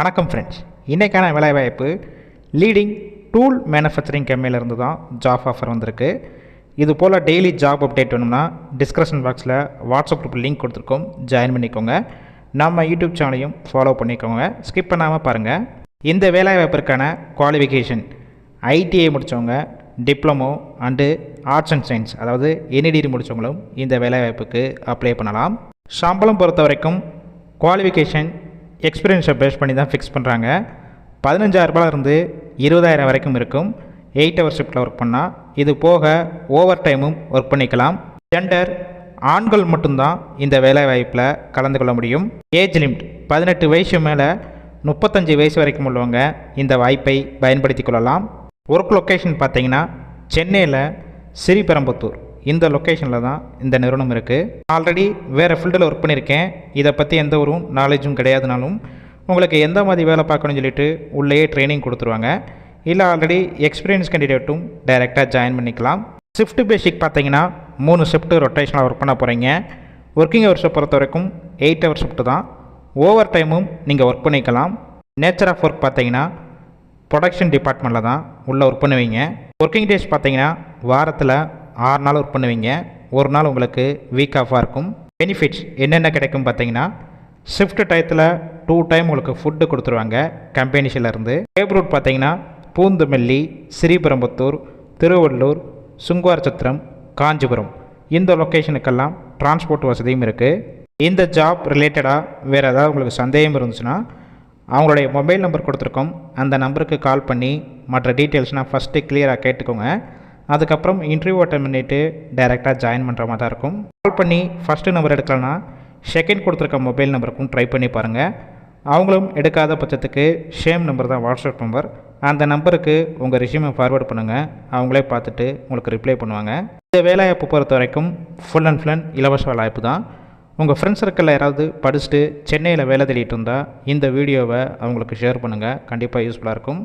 வணக்கம் ஃப்ரெண்ட்ஸ், இன்றைக்கான வேலைவாய்ப்பு லீடிங் டூல் மேனுஃபேக்சரிங் கம்பெனிலேருந்து தான் ஜாப் ஆஃபர் வந்திருக்கு. இது போல் டெய்லி ஜாப் அப்டேட் வேணும்னா டிஸ்கிரிப்ஷன் பாக்ஸில் வாட்ஸ்அப் குரூப் லிங்க் கொடுத்துருக்கோம், ஜாயின் பண்ணிக்கோங்க. நம்ம யூடியூப் சேனலையும் ஃபாலோ பண்ணிக்கோங்க, ஸ்கிப் பண்ணாமல் பாருங்கள். இந்த வேலைவாய்ப்பிற்கான குவாலிஃபிகேஷன் ஐடிஐ முடித்தவங்க, diploma and arts and science அதாவது எனி டிகிரி முடித்தவங்களும் இந்த வேலைவாய்ப்புக்கு அப்ளை பண்ணலாம். சம்பளம் பொறுத்த வரைக்கும் குவாலிஃபிகேஷன் எக்ஸ்பீரியன்ஸை பேஸ் பண்ணி தான் ஃபிக்ஸ் பண்ணுறாங்க. 15,000 இருந்து 20,000 வரைக்கும் இருக்கும். 8 ஹவர் ஷிஃப்ட்டில் ஒர்க் பண்ணால், இது போக ஓவர் டைமும் ஒர்க் பண்ணிக்கலாம். ஜெண்டர் ஆண்கள் மட்டும்தான் இந்த வேலைவாய்ப்பில் கலந்து கொள்ள முடியும். ஏஜ் லிமிட் 18 வயசு மேலே 35 வயசு வரைக்கும் உள்ளவங்க இந்த வாய்ப்பை பயன்படுத்தி கொள்ளலாம். ஒர்க் லொக்கேஷன் பார்த்தீங்கன்னா சென்னையில் ஸ்ரீபெரும்புத்தூர் இந்த லொக்கேஷனில் தான் இந்த நிறுவனம் இருக்குது. ஆல்ரெடி வேறு ஃபீல்டில் ஒர்க் பண்ணியிருக்கேன், இதை பற்றி எந்த ஒரு நாலேஜும் கிடையாதுனாலும் உங்களுக்கு எந்த மாதிரி வேலை பார்க்கணும்னு சொல்லிட்டு உள்ளேயே ட்ரைனிங் கொடுத்துருவாங்க. இல்லை ஆல்ரெடி எக்ஸ்பீரியன்ஸ் கேண்டிடேட்டும் டைரெக்டாக ஜாயின் பண்ணிக்கலாம். ஷிஃப்ட் பேசிக் பார்த்தீங்கன்னா 3 ஷிஃப்ட்டு ரொட்டேஷனாக ஒர்க் பண்ண போகிறீங்க. ஒர்க்கிங் ஹவர்ஸை பொறுத்த வரைக்கும் 8 ஹவர் ஷிஃப்ட்டு தான். ஓவர் டைமும் நீங்கள் ஒர்க் பண்ணிக்கலாம். நேச்சர் ஆஃப் ஒர்க் பார்த்தீங்கன்னா ப்ரொடக்ஷன் டிபார்ட்மெண்ட்டில் தான் உள்ளே ஒர்க் பண்ணுவீங்க. ஒர்க்கிங் டேஸ் பார்த்தீங்கன்னா வாரத்தில் 6 நாள் ஒர்க் பண்ணுவீங்க. ஒரு நாள் உங்களுக்கு வீக் ஆஃபாக இருக்கும். பெனிஃபிட்ஸ் என்னென்ன கிடைக்கும் பார்த்தீங்கன்னா, ஷிஃப்ட் டயத்தில் 2 டைம் உங்களுக்கு ஃபுட்டு கொடுத்துருவாங்க கம்பெனிஸிலேருந்து. லேபர் ரூட் பார்த்தீங்கன்னா பூந்தமல்லி, ஸ்ரீபெரும்புத்தூர், திருவள்ளூர், சுங்குவார்சத்திரம், காஞ்சிபுரம் இந்த லொக்கேஷனுக்கெல்லாம் டிரான்ஸ்போர்ட் வசதியும் இருக்குது. இந்த ஜாப் ரிலேட்டடாக வேறு ஏதாவது உங்களுக்கு சந்தேகம் இருந்துச்சுன்னா அவங்களுடைய மொபைல் நம்பர் கொடுத்துருக்கோம், அந்த நம்பருக்கு கால் பண்ணி மற்ற டீட்டெயில்ஸ்னால் ஃபஸ்ட்டு கிளியராக கேட்டுக்கோங்க. அதுக்கப்புறம் இன்டர்வியூ அட்டன் பண்ணிவிட்டு டைரெக்டாக ஜாயின் பண்ணுற மாதிரி தான் இருக்கும். கால் பண்ணி ஃபஸ்ட்டு நம்பர் எடுக்கலன்னா செகண்ட் கொடுத்துருக்க மொபைல் நம்பருக்கும் ட்ரை பண்ணி பாருங்கள். அவங்களும் எடுக்காத பட்சத்துக்கு சேம் நம்பர் தான் வாட்ஸ்அப் நம்பர், அந்த நம்பருக்கு உங்கள் ரெஸ்யூமை ஃபார்வேர்ட் பண்ணுங்கள். அவங்களே பார்த்துட்டு உங்களுக்கு ரிப்ளை பண்ணுவாங்க. இந்த வேலைவாய்ப்பு பொறுத்த வரைக்கும் ஃபுல் அண்ட் ஃபுல் இலவச வேலைவாய்ப்பு தான். உங்கள் ஃப்ரெண்ட்ஸ் சர்க்கிளில் யாராவது படிச்சுட்டு சென்னையில் வேலை தேடிட்டு இருந்தால் இந்த வீடியோவை அவங்களுக்கு ஷேர் பண்ணுங்கள், கண்டிப்பாக யூஸ்ஃபுல்லாக இருக்கும்.